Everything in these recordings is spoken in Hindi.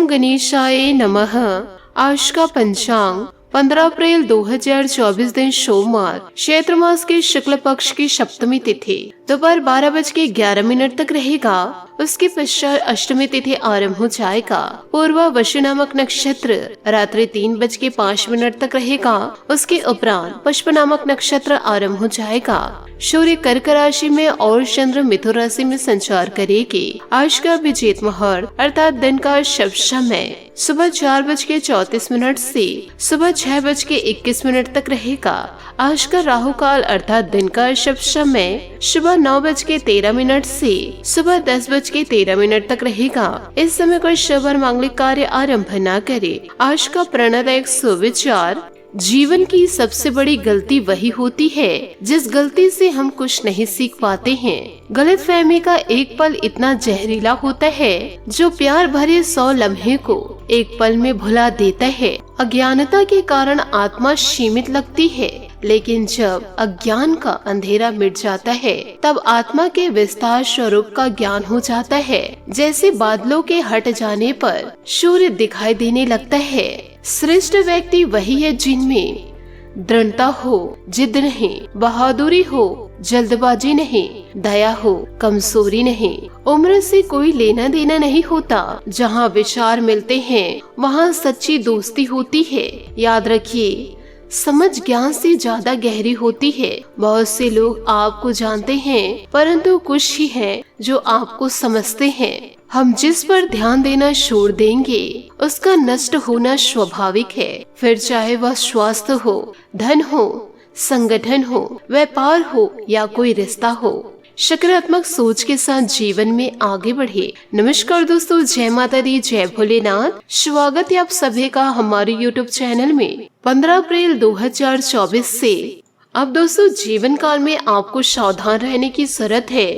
ओम गणेशाय नमः। आज का पंचांग 15 अप्रैल 2024 दिन सोमवार, चैत्र मास के शुक्ल पक्ष की सप्तमी तिथि दोपहर 12:11 तक रहेगा। उसके पश्चात अष्टमी तिथि आरंभ हो जाएगा। पूर्वा वशु नामक नक्षत्र रात्रि 3:05 तक रहेगा। उसके उपरांत पुष्प नामक नक्षत्र आरंभ हो जाएगा। सूर्य कर्क राशि में और चंद्र मिथुन राशि में संचार करेगी। आज का अभिजीत मुहूर्त अर्थात दिन का शुभ समय सुबह 4:34 से सुबह 6:21 तक रहेगा। आज का राहु काल अर्थात दिन का शुभ समय सुबह 9:13 से सुबह 10:13 तक रहेगा। इस समय कोई शुभ और मांगलिक कार्य आरंभ न करे। आज का प्रणदायक सुविचार, जीवन की सबसे बड़ी गलती वही होती है जिस गलती से हम कुछ नहीं सीख पाते हैं। गलतफहमी का एक पल इतना जहरीला होता है जो प्यार भरे 100 लम्हे को एक पल में भुला देता है। अज्ञानता के कारण आत्मा सीमित लगती है, लेकिन जब अज्ञान का अंधेरा मिट जाता है तब आत्मा के विस्तार स्वरूप का ज्ञान हो जाता है। जैसे बादलों के हट जाने पर सूर्य दिखाई देने लगता है। श्रेष्ठ व्यक्ति वही है जिनमें दृढ़ता हो, जिद नहीं, बहादुरी हो, जल्दबाजी नहीं, दया हो, कमजोरी नहीं। उम्र से कोई लेना देना नहीं होता। जहाँ विचार मिलते हैं वहाँ सच्ची दोस्ती होती है। याद रखिए, समझ ज्ञान से ज्यादा गहरी होती है। बहुत से लोग आपको जानते हैं परंतु कुछ ही हैं जो आपको समझते हैं। हम जिस पर ध्यान देना छोड़ देंगे उसका नष्ट होना स्वाभाविक है। फिर चाहे वह स्वास्थ्य हो, धन हो, संगठन हो, व्यापार हो या कोई रिश्ता हो। सकारात्मक सोच के साथ जीवन में आगे बढ़े। नमस्कार दोस्तों, जय माता दी, जय भोलेनाथ। स्वागत है आप सभी का हमारे YouTube चैनल में। 15 अप्रैल 2024 से अब दोस्तों जीवन काल में आपको सावधान रहने की जरूरत है,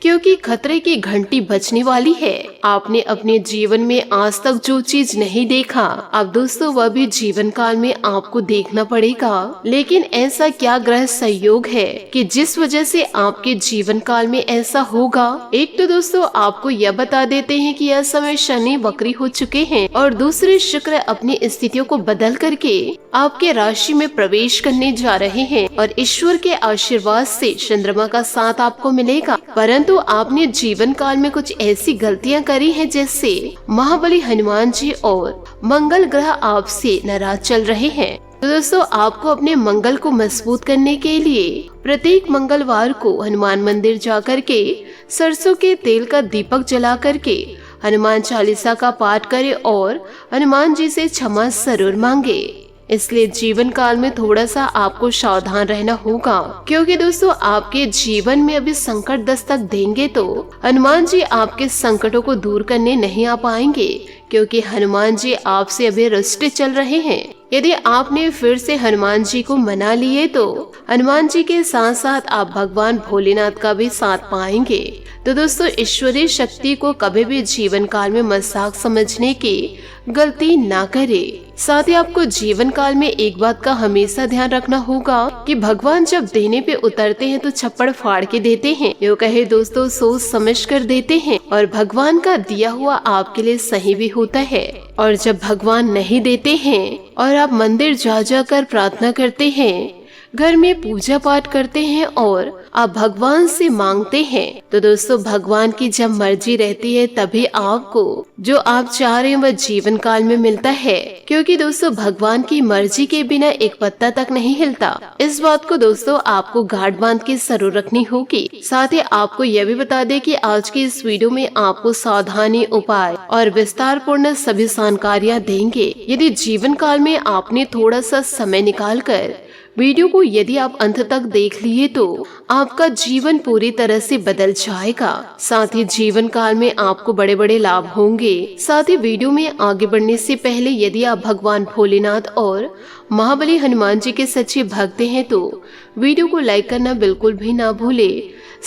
क्योंकि खतरे की घंटी बजने वाली है। आपने अपने जीवन में आज तक जो चीज नहीं देखा, अब दोस्तों वह भी जीवन काल में आपको देखना पड़ेगा। लेकिन ऐसा क्या ग्रह संयोग है कि जिस वजह से आपके जीवन काल में ऐसा होगा। एक तो दोस्तों आपको यह बता देते हैं कि यह समय शनि वक्री हो चुके हैं और दूसरे शुक्र अपनी स्थितियों को बदल करके आपके राशि में प्रवेश करने जा रहे हैं और ईश्वर के आशीर्वाद से चंद्रमा का साथ आपको मिलेगा। परंतु आपने जीवन काल में कुछ ऐसी गलतियां करी हैं जिससे महाबली हनुमान जी और मंगल ग्रह आपसे नाराज चल रहे हैं। तो दोस्तों आपको अपने मंगल को मजबूत करने के लिए प्रत्येक मंगलवार को हनुमान मंदिर जाकर के सरसों के तेल का दीपक जला करके हनुमान चालीसा का पाठ करें और हनुमान जी से क्षमा जरूर मांगे। इसलिए जीवन काल में थोड़ा सा आपको सावधान रहना होगा, क्योंकि दोस्तों आपके जीवन में अभी संकट दस्तक देंगे तो हनुमान जी आपके संकटों को दूर करने नहीं आ पाएंगे, क्योंकि हनुमान जी आपसे अभी रुष्ट चल रहे हैं। यदि आपने फिर से हनुमान जी को मना लिए तो हनुमान जी के साथ साथ आप भगवान भोलेनाथ का भी साथ पाएंगे। तो दोस्तों ईश्वरीय शक्ति को कभी भी जीवन काल में मजाक समझने की गलती ना करे। साथ ही आपको जीवन काल में एक बात का हमेशा ध्यान रखना होगा कि भगवान जब देने पे उतरते हैं तो छप्पड़ फाड़ के देते हैं। यो कहे दोस्तों सोच समझ कर देते हैं और भगवान का दिया हुआ आपके लिए सही भी होता है। और जब भगवान नहीं देते हैं और आप मंदिर जा जाकर प्रार्थना करते हैं, घर में पूजा पाठ करते हैं और आप भगवान से मांगते हैं, तो दोस्तों भगवान की जब मर्जी रहती है तभी आपको जो आप चाह रहे हैं वह जीवन काल में मिलता है। क्योंकि दोस्तों भगवान की मर्जी के बिना एक पत्ता तक नहीं हिलता। इस बात को दोस्तों आपको गांठ बांध के जरूर रखनी होगी। साथ ही आपको यह भी बता दें कि आज की इस वीडियो में आपको सावधानी, उपाय और विस्तार पूर्ण सभी जानकारियाँ देंगे। यदि जीवन काल में आपने थोड़ा सा समय निकाल कर वीडियो को यदि आप अंत तक देख लिए तो आपका जीवन पूरी तरह से बदल जाएगा। साथ ही जीवन काल में आपको बड़े बड़े लाभ होंगे। साथ ही वीडियो में आगे बढ़ने से पहले यदि आप भगवान भोलेनाथ और महाबली हनुमान जी के सच्चे भक्त हैं तो वीडियो को लाइक करना बिल्कुल भी ना भूले।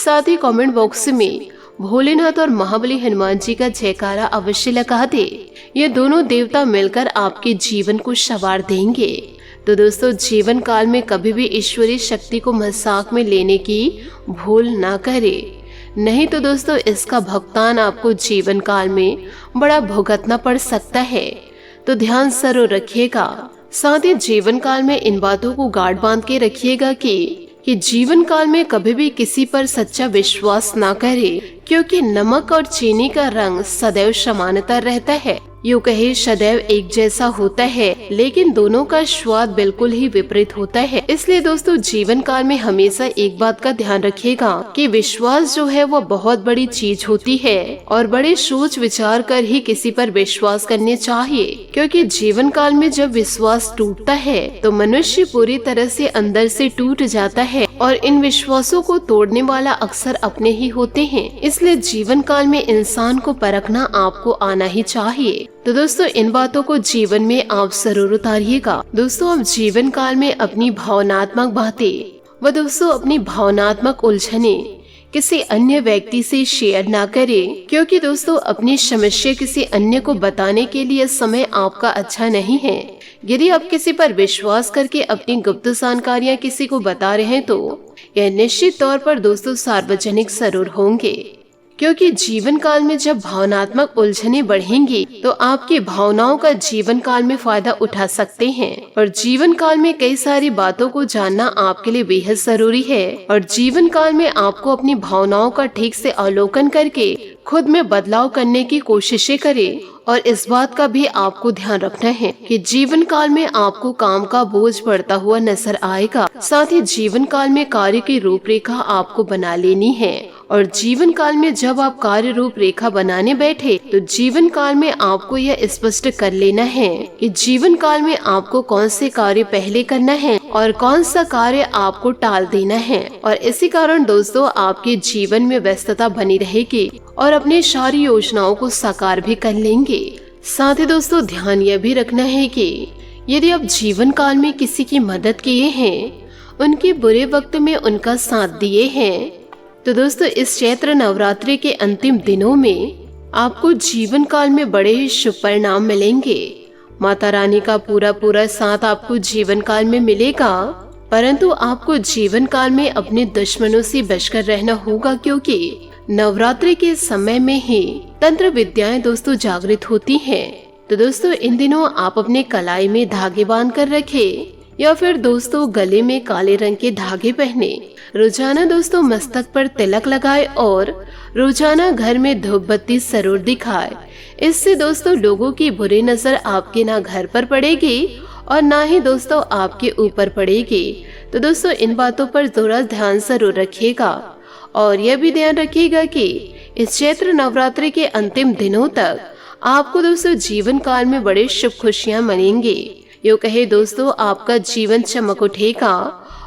साथ ही कमेंट बॉक्स में भोलेनाथ और महाबली हनुमान जी का जयकारा अवश्य लगा दे। ये दोनों देवता मिलकर आपके जीवन को संवार देंगे। तो दोस्तों जीवन काल में कभी भी ईश्वरीय शक्ति को मजाक में लेने की भूल ना करें। नहीं तो दोस्तों इसका भुगतान आपको जीवन काल में बड़ा भुगतना पड़ सकता है। तो ध्यान जरूर रखिएगा। साथ ही जीवन काल में इन बातों को गांठ बांध के रखिएगा कि जीवन काल में कभी भी किसी पर सच्चा विश्वास ना करे, क्योंकि नमक और चीनी का रंग सदैव समानता रहता है। यूँ कहे सदैव एक जैसा होता है, लेकिन दोनों का स्वाद बिल्कुल ही विपरीत होता है। इसलिए दोस्तों जीवन काल में हमेशा एक बात का ध्यान रखिएगा कि विश्वास जो है वो बहुत बड़ी चीज होती है और बड़े सोच विचार कर ही किसी पर विश्वास करने चाहिए, क्योंकि जीवन काल में जब विश्वास टूटता है तो मनुष्य पूरी तरह से अंदर से टूट जाता है और इन विश्वासों को तोड़ने वाला अक्सर अपने ही होते हैं। इसलिए जीवन काल में इंसान को परखना आपको आना ही चाहिए। तो दोस्तों इन बातों को जीवन में आप जरूर उतारिएगा। दोस्तों आप जीवन काल में अपनी भावनात्मक बातें व दोस्तों अपनी भावनात्मक उलझने किसी अन्य व्यक्ति से शेयर ना करें, क्योंकि दोस्तों अपनी समस्या किसी अन्य को बताने के लिए समय आपका अच्छा नहीं है। यदि आप किसी पर विश्वास करके अपनी गुप्त जानकारियां किसी को बता रहे हैं तो यह निश्चित तौर पर दोस्तों सार्वजनिक जरूर होंगे, क्योंकि जीवन काल में जब भावनात्मक उलझने बढ़ेंगी तो आपकी भावनाओं का जीवन काल में फायदा उठा सकते हैं। और जीवन काल में कई सारी बातों को जानना आपके लिए बेहद जरूरी है। और जीवन काल में आपको अपनी भावनाओं का ठीक से अवलोकन करके खुद में बदलाव करने की कोशिशें करें। और इस बात का भी आपको ध्यान रखना है कि जीवन काल में आपको काम का बोझ बढ़ता हुआ नजर आएगा। साथ ही जीवन काल में कार्य की रूपरेखा आपको बना लेनी है। और जीवन काल में जब आप कार्य रूपरेखा बनाने बैठे तो जीवन काल में आपको यह स्पष्ट कर लेना है कि जीवन काल में आपको कौन से कार्य पहले करना है और कौन सा कार्य आपको टाल देना है। और इसी कारण दोस्तों आपके जीवन में व्यस्तता बनी रहेगी और अपनी सारी योजनाओं को साकार भी कर लेंगे। साथ ही दोस्तों ध्यान यह भी रखना है कि यदि आप जीवन काल में किसी की मदद किए हैं, उनके बुरे वक्त में उनका साथ दिए हैं, तो दोस्तों इस चैत्र नवरात्रि के अंतिम दिनों में आपको जीवन काल में बड़े ही शुभ परिणाम मिलेंगे। माता रानी का पूरा साथ आपको जीवन काल में मिलेगा, परंतु आपको जीवन काल में अपने दुश्मनों से बचकर रहना होगा, क्योंकि नवरात्रि के समय में ही तंत्र विद्याएं दोस्तों जागृत होती हैं। तो दोस्तों इन दिनों आप अपने कलाई में धागे बांध कर रखें या फिर दोस्तों गले में काले रंग के धागे पहने। रोजाना दोस्तों मस्तक पर तिलक लगाए और रोजाना घर में धूप बत्ती जरूर दिखाए। इससे दोस्तों लोगों की बुरी नजर आपके ना घर पर पड़ेगी और ना ही दोस्तों आपके ऊपर पड़ेगी। तो दोस्तों इन बातों पर थोड़ा ध्यान जरूर रखिएगा और यह भी ध्यान रखिएगा कि इस चैत्र नवरात्रि के अंतिम दिनों तक आपको दोस्तों जीवन काल में बड़े शुभ खुशियां मनेंगे। यूँ कहे दोस्तों आपका जीवन चमक उठेगा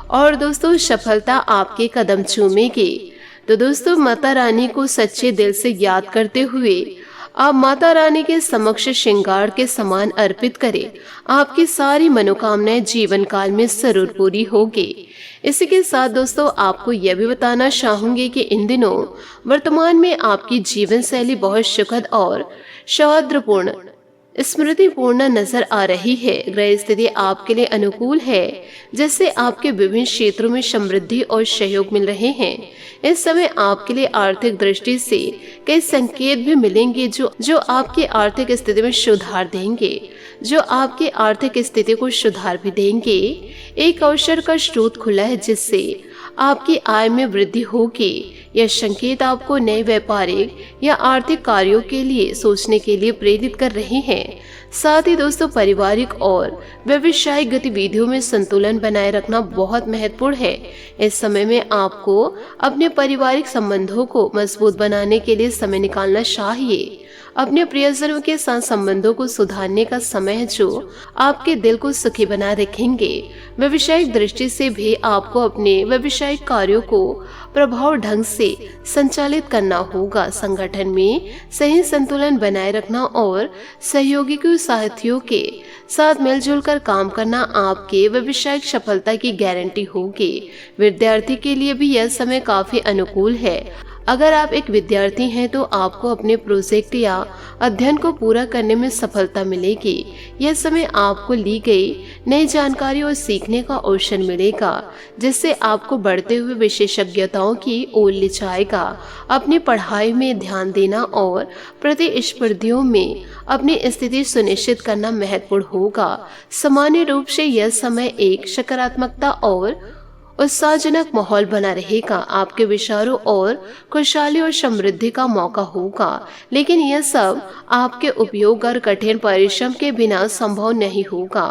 और दोस्तों सफलता आपके कदम चूमेगी। तो दोस्तों माता रानी को सच्चे दिल से याद करते हुए आप माता रानी के समक्ष श्रृंगार के समान अर्पित करें। आपकी सारी मनोकामनाएं जीवन काल में जरूर पूरी होगी। इसी के साथ दोस्तों आपको यह भी बताना चाहूंगी कि इन दिनों वर्तमान में आपकी जीवन शैली बहुत सुखद और सौहार्दपूर्ण स्मृतिपूर्ण नजर आ रही है। ग्रह स्थिति आपके लिए अनुकूल है, जिससे आपके विभिन्न क्षेत्रों में समृद्धि और सहयोग मिल रहे हैं। इस समय आपके लिए आर्थिक दृष्टि से कई संकेत भी मिलेंगे जो आपकी आर्थिक स्थिति में सुधार देंगे, एक अवसर का स्रोत खुला है जिससे आपकी आय में वृद्धि होगी। यह संकेत आपको नए व्यापारिक या आर्थिक कार्यों के लिए सोचने के लिए प्रेरित कर रहे हैं। साथ ही दोस्तों पारिवारिक और व्यवसायिक गतिविधियों में संतुलन बनाए रखना बहुत महत्वपूर्ण है। इस समय में आपको अपने पारिवारिक संबंधों को मजबूत बनाने के लिए समय निकालना चाहिए। अपने प्रियजनों के साथ संबंधों को सुधारने का समय है जो आपके दिल को सुखी बना रखेंगे। व्यवसायिक दृष्टि से भी आपको अपने व्यवसायिक कार्यों को प्रभाव ढंग से संचालित करना होगा। संगठन में सही संतुलन बनाए रखना और सहयोगी साथियों के साथ मिलजुल कर काम करना आपके व्यवसायिक सफलता की गारंटी होगी। विद्यार्थी के लिए भी यह समय काफी अनुकूल है। अगर आप एक विद्यार्थी हैं तो आपको अपने प्रोजेक्ट या अध्ययन को पूरा करने में सफलता मिलेगी। यह समय आपको ली गई नई जानकारी और सीखने का अवसर मिलेगा, जिससे आपको बढ़ते हुए विशेषज्ञताओं की ओर ले जाएगा। अपनी पढ़ाई में ध्यान देना और प्रतिस्पर्धियों में अपनी स्थिति सुनिश्चित करना महत्वपूर्ण होगा। सामान्य रूप से यह समय एक सकारात्मकता और उत्साहजनक माहौल बना रहेगा। आपके विचारों और खुशहाली और समृद्धि का मौका होगा, लेकिन यह सब आपके उपयोग और कठिन परिश्रम के बिना संभव नहीं होगा।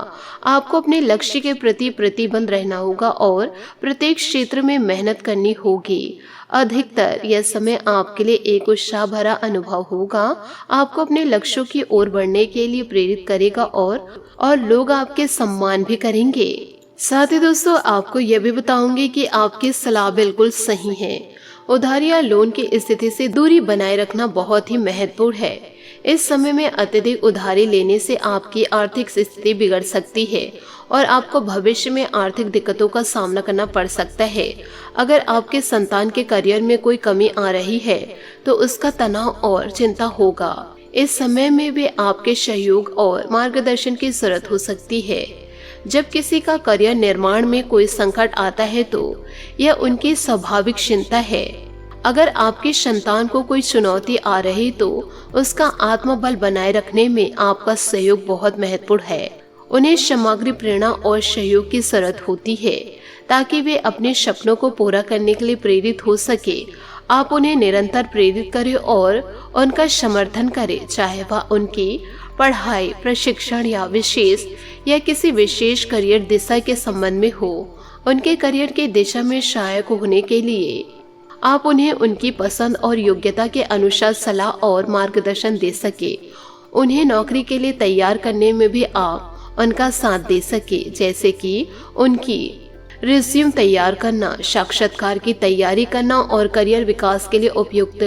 आपको अपने लक्ष्य के प्रति प्रतिबद्ध रहना होगा और प्रत्येक क्षेत्र में मेहनत करनी होगी। अधिकतर यह समय आपके लिए एक उत्साह भरा अनुभव होगा। आपको अपने लक्ष्यों की ओर बढ़ने के लिए प्रेरित करेगा और लोग आपके सम्मान भी करेंगे। साथ ही दोस्तों, आपको यह भी बताऊंगी कि आपकी सलाह बिल्कुल सही है। उधारी या लोन की स्थिति से दूरी बनाए रखना बहुत ही महत्वपूर्ण है। इस समय में अत्यधिक उधारी लेने से आपकी आर्थिक स्थिति बिगड़ सकती है और आपको भविष्य में आर्थिक दिक्कतों का सामना करना पड़ सकता है। अगर आपके संतान के करियर में कोई कमी आ रही है तो उसका तनाव और चिंता होगा। इस समय में भी आपके सहयोग और मार्गदर्शन की जरूरत हो सकती है। जब किसी का करियर निर्माण में कोई संकट आता है तो यह उनकी स्वाभाविक चिंता है। अगर आपकी संतान को कोई चुनौती आ रही तो उसका आत्मबल बनाए रखने में आपका सहयोग बहुत महत्वपूर्ण है। उन्हें सामग्री, प्रेरणा और सहयोग की जरूरत होती है ताकि वे अपने सपनों को पूरा करने के लिए प्रेरित हो सके। आप उन्हें निरंतर प्रेरित करें और उनका समर्थन करें, चाहे वह उनकी पढ़ाई, प्रशिक्षण या किसी विशेष करियर दिशा के संबंध में हो। उनके करियर की दिशा में सहायक होने के लिए आप उन्हें उनकी पसंद और योग्यता के अनुसार सलाह और मार्गदर्शन दे सके। उन्हें नौकरी के लिए तैयार करने में भी आप उनका साथ दे सके, जैसे कि उनकी रिज्यूम तैयार करना, साक्षात्कार की तैयारी करना और करियर विकास के लिए उपयुक्त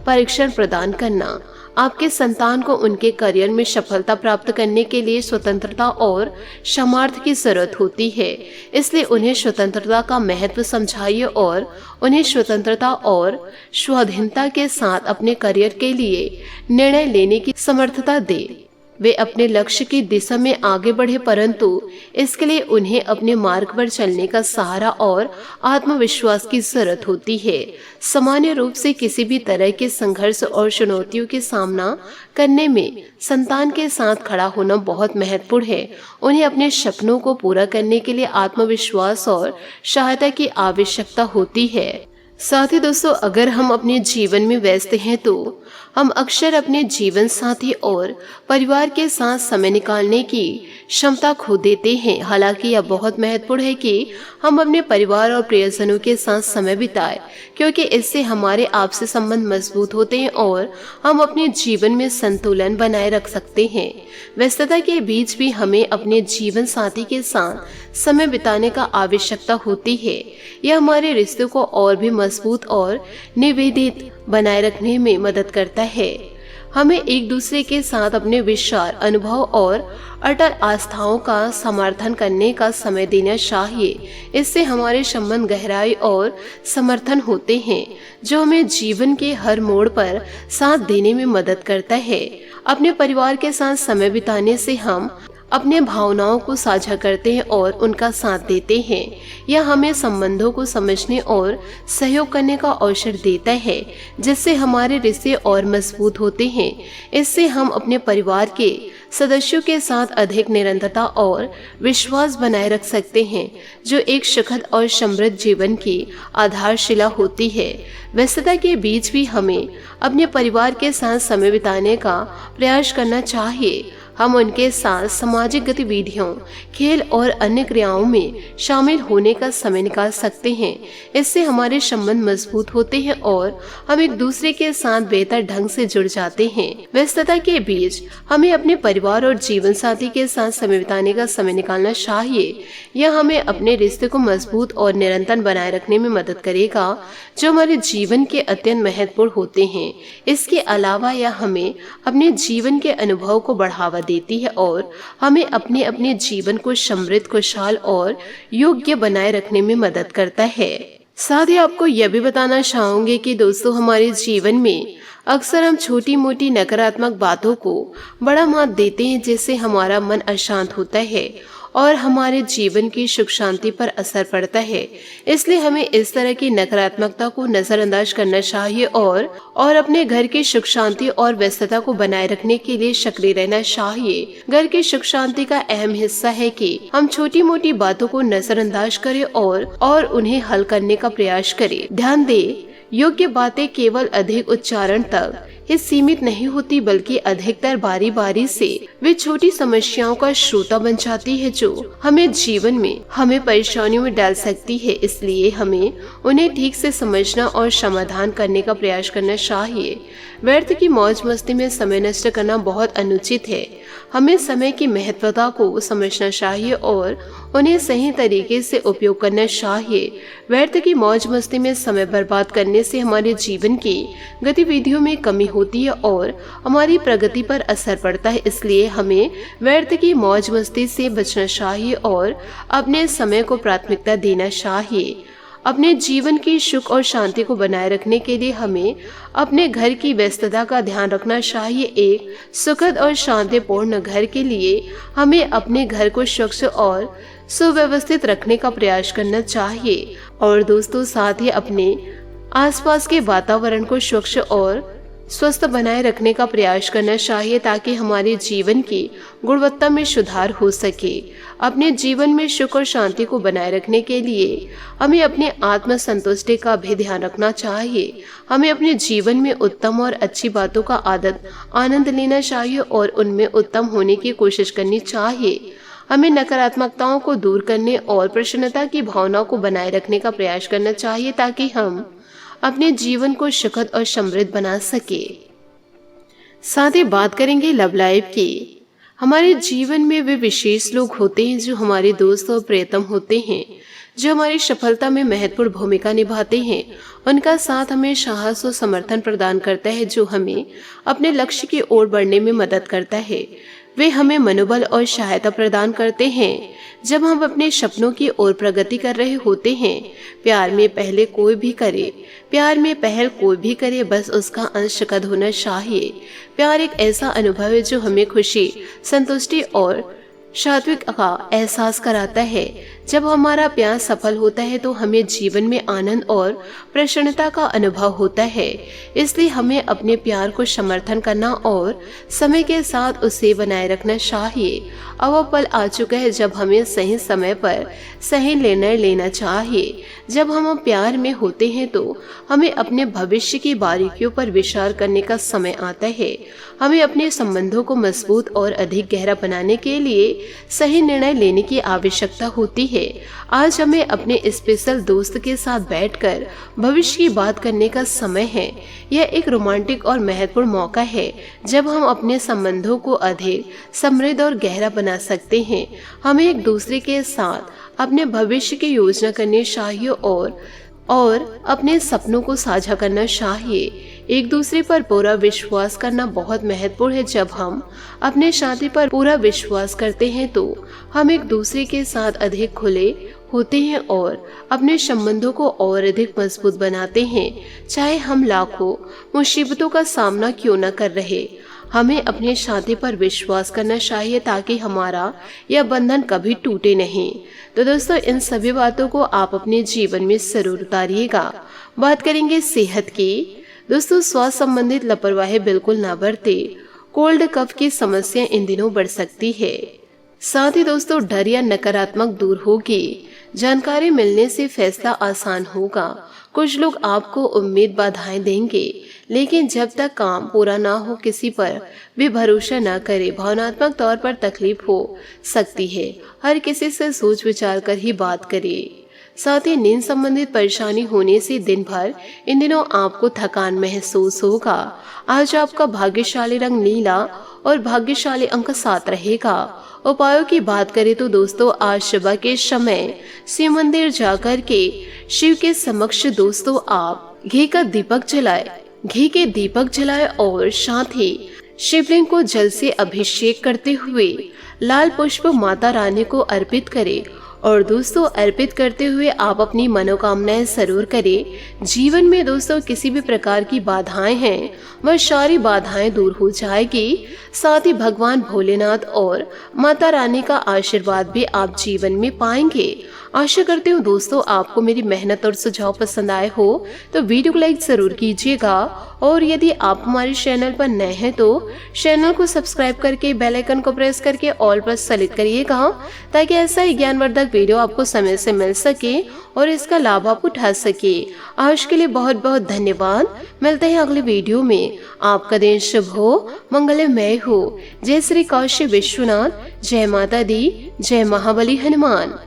परीक्षण प्रदान करना। आपके संतान को उनके करियर में सफलता प्राप्त करने के लिए स्वतंत्रता और सामर्थ्य की जरूरत होती है, इसलिए उन्हें स्वतंत्रता का महत्व समझाइए और उन्हें स्वतंत्रता और स्वाधीनता के साथ अपने करियर के लिए निर्णय लेने की समर्थता दे। वे अपने लक्ष्य की दिशा में आगे बढ़े, परंतु इसके लिए उन्हें अपने मार्ग पर चलने का सहारा और आत्मविश्वास की जरूरत होती है। सामान्य रूप से किसी भी तरह के संघर्ष और चुनौतियों के सामना करने में संतान के साथ खड़ा होना बहुत महत्वपूर्ण है। उन्हें अपने सपनों को पूरा करने के लिए आत्मविश्वास और सहायता की आवश्यकता होती है। साथ ही दोस्तों, अगर हम अपने जीवन में व्यस्त हैं तो हम अक्सर अपने जीवन साथी और परिवार के साथ समय निकालने की क्षमता खो देते हैं। हालांकि यह बहुत महत्वपूर्ण है कि हम अपने परिवार और प्रियजनों के साथ समय बिताएं, क्योंकि इससे हमारे आपसी संबंध मजबूत होते हैं और हम अपने जीवन में संतुलन बनाए रख सकते हैं। व्यस्तता के बीच भी हमें अपने जीवन साथी के साथ समय बिताने का आवश्यकता होती है। यह हमारे रिश्तों को और भी मजबूत और निवेदित बनाए रखने में मदद करता है। हमें एक दूसरे के साथ अपने विचार, अनुभव और अटल आस्थाओं का समर्थन करने का समय देना चाहिए। इससे हमारे संबंध गहराई और समर्थन होते हैं, जो हमें जीवन के हर मोड़ पर साथ देने में मदद करता है। अपने परिवार के साथ समय बिताने से हम अपने भावनाओं को साझा करते हैं और उनका साथ देते हैं। यह हमें संबंधों को समझने और सहयोग करने का अवसर देता है, जिससे हमारे रिश्ते और मजबूत होते हैं। इससे हम अपने परिवार के सदस्यों के साथ अधिक निरंतरता और विश्वास बनाए रख सकते हैं, जो एक सुखद और समृद्ध जीवन की आधारशिला होती है। व्यस्तता के बीच भी हमें अपने परिवार के साथ समय बिताने का प्रयास करना चाहिए। हम उनके साथ सामाजिक गतिविधियों, खेल और अन्य क्रियाओं में शामिल होने का समय निकाल सकते हैं। इससे हमारे संबंध मजबूत होते हैं और हम एक दूसरे के साथ बेहतर ढंग से जुड़ जाते हैं। व्यस्तता के बीच हमें अपने परिवार और जीवन साथी के साथ समय बिताने का समय निकालना चाहिए। यह हमें अपने रिश्ते को मजबूत और निरंतर बनाए रखने में मदद करेगा, जो हमारे जीवन के अत्यंत महत्वपूर्ण होते हैं। इसके अलावा यह हमें अपने जीवन के अनुभव को बढ़ावा देती है और हमें अपने जीवन को समृद्ध, खुशहाल और योग्य बनाए रखने में मदद करता है। साथ ही आपको यह भी बताना चाहूंगी कि दोस्तों हमारे जीवन में अक्सर हम छोटी मोटी नकारात्मक बातों को बड़ा महत्व देते हैं, जिससे हमारा मन अशांत होता है और हमारे जीवन की सुख शांति पर असर पड़ता है। इसलिए हमें इस तरह की नकारात्मकता को नजरअंदाज करना चाहिए और अपने घर की सुख शांति और व्यस्तता को बनाए रखने के लिए सक्रिय रहना चाहिए। घर की सुख शांति का अहम हिस्सा है कि हम छोटी मोटी बातों को नजरअंदाज करें और उन्हें हल करने का प्रयास करें। ध्यान दें, योग्य बातें केवल अधिक उच्चारण तक ही सीमित नहीं होती, बल्कि अधिकतर बारी बारी से वे छोटी समस्याओं का श्रोता बन जाती है जो हमें जीवन में हमें परेशानियों में डाल सकती है। इसलिए हमें उन्हें ठीक से समझना और समाधान करने का प्रयास करना चाहिए। व्यर्थ की मौज मस्ती में समय नष्ट करना बहुत अनुचित है। हमें समय की महत्वता को समझना चाहिए और उन्हें सही तरीके से उपयोग करना चाहिए। व्यर्थ की मौज मस्ती में समय बर्बाद करने से हमारे जीवन की गतिविधियों में कमी होती है और हमारी प्रगति पर असर पड़ता है। इसलिए हमें व्यर्थ की मौज मस्ती से बचना चाहिए और अपने समय को प्राथमिकता देना चाहिए। अपने जीवन की सुख और शांति को बनाए रखने के लिए हमें अपने घर की व्यस्तता का ध्यान रखना चाहिए। एक सुखद और शांतिपूर्ण घर के लिए हमें अपने घर को स्वच्छ और सुव्यवस्थित रखने का प्रयास करना चाहिए। और दोस्तों, साथ ही अपने आसपास के वातावरण को स्वच्छ और स्वस्थ बनाए रखने का प्रयास करना चाहिए, ताकि हमारे जीवन की गुणवत्ता में सुधार हो सके। अपने जीवन में सुख और शांति को बनाए रखने के लिए हमें अपने आत्म संतुष्टि का भी ध्यान रखना चाहिए। हमें अपने जीवन में उत्तम और अच्छी बातों का आनंद लेना चाहिए और उनमें उत्तम होने की कोशिश करनी चाहिए। हमें नकारात्मकताओं को दूर करने और प्रसन्नता की भावना को बनाए रखने का प्रयास करना चाहिए, ताकि हम अपने जीवन को सुखद और समृद्ध बना सके। साथ ही बात करेंगे लव लाइफ की। हमारे जीवन में वे विशेष लोग होते हैं जो हमारे दोस्त और प्रियतम होते हैं, जो हमारी सफलता में महत्वपूर्ण भूमिका निभाते हैं। उनका साथ हमें साहस और समर्थन प्रदान करता है, जो हमें अपने लक्ष्य की ओर बढ़ने में मदद करता है। वे हमें मनोबल और सहायता प्रदान करते हैं जब हम अपने सपनों की ओर प्रगति कर रहे होते हैं। प्यार में पहल कोई भी करे, बस उसका अंश कद होना चाहिए। प्यार एक ऐसा अनुभव है जो हमें खुशी, संतुष्टि और सात्विक का एहसास कराता है। जब हमारा प्यार सफल होता है तो हमें जीवन में आनंद और प्रसन्नता का अनुभव होता है। इसलिए हमें अपने प्यार को समर्थन करना और समय के साथ उसे बनाए रखना चाहिए। अब वो पल आ चुका है जब हमें सही समय पर सही निर्णय लेना चाहिए। जब हम प्यार में होते हैं तो हमें अपने भविष्य की बारीकियों पर विचार करने का समय आता है। हमें अपने संबंधों को मजबूत और अधिक गहरा बनाने के लिए सही निर्णय लेने की आवश्यकता होती है। आज हमें अपने स्पेशल दोस्त के साथ बैठकर भविष्य की बात करने का समय है। यह एक रोमांटिक और महत्वपूर्ण मौका है जब हम अपने संबंधों को अधिक समृद्ध और गहरा बना सकते हैं। हमें एक दूसरे के साथ अपने भविष्य की योजना करनी चाहिए और अपने सपनों को साझा करना चाहिए। एक दूसरे पर पूरा विश्वास करना बहुत महत्वपूर्ण है। जब हम अपने साथी पर पूरा विश्वास करते हैं तो हम एक दूसरे के साथ अधिक खुले होते हैं और अपने संबंधों को और अधिक मजबूत बनाते हैं। चाहे हम लाखों मुसीबतों का सामना क्यों न कर रहे, हमें अपने साथी पर विश्वास करना चाहिए ताकि हमारा यह बंधन कभी टूटे नहीं। तो दोस्तों, इन सभी बातों को आप अपने जीवन में जरूर उतारिएगा। बात करेंगे सेहत की। दोस्तों, स्वास्थ्य संबंधित लापरवाही बिल्कुल ना बरते। कोल्ड कफ की समस्या इन दिनों बढ़ सकती है। साथ ही दोस्तों, डर या नकारात्मक दूर होगी। जानकारी मिलने से फैसला आसान होगा। कुछ लोग आपको उम्मीद बाधाएं देंगे, लेकिन जब तक काम पूरा ना हो किसी पर भी भरोसा ना करे। भावनात्मक तौर पर तकलीफ हो सकती है। हर किसी से सोच विचार कर ही बात करिए। साथ ही नींद संबंधित परेशानी होने से दिन भर इन दिनों आपको थकान महसूस होगा। आज आपका भाग्यशाली रंग नीला और भाग्यशाली अंक 7 रहेगा। उपायों की बात करें तो दोस्तों, आज सुबह के समय शिव मंदिर जाकर के शिव के समक्ष दोस्तों आप घी के दीपक जलाए और साथ ही शिवलिंग को जल से अभिषेक करते हुए लाल पुष्प माता रानी को अर्पित करें और दोस्तों अर्पित करते हुए आप अपनी मनोकामनाएं जरूर करें। जीवन में दोस्तों किसी भी प्रकार की बाधाएं हैं वह सारी बाधाएं दूर हो जाएगी। साथ ही भगवान भोलेनाथ और माता रानी का आशीर्वाद भी आप जीवन में पाएंगे। आशा करती हूँ दोस्तों आपको मेरी मेहनत और सुझाव पसंद आए हो तो वीडियो को लाइक जरूर कीजिएगा और यदि आप हमारे चैनल पर नए हैं तो चैनल को सब्सक्राइब करके बेल आइकन को प्रेस करके ऑल पर सेलेक्ट करिएगा ताकि ऐसा ही ज्ञानवर्धक वीडियो आपको समय से मिल सके और इसका लाभ आप उठा सके। आज के लिए बहुत बहुत धन्यवाद। मिलते हैं अगले वीडियो में। आपका दिन शुभ हो, मंगलमय हो। जय श्री काशी विश्वनाथ, जय माता दी, जय महाबली हनुमान।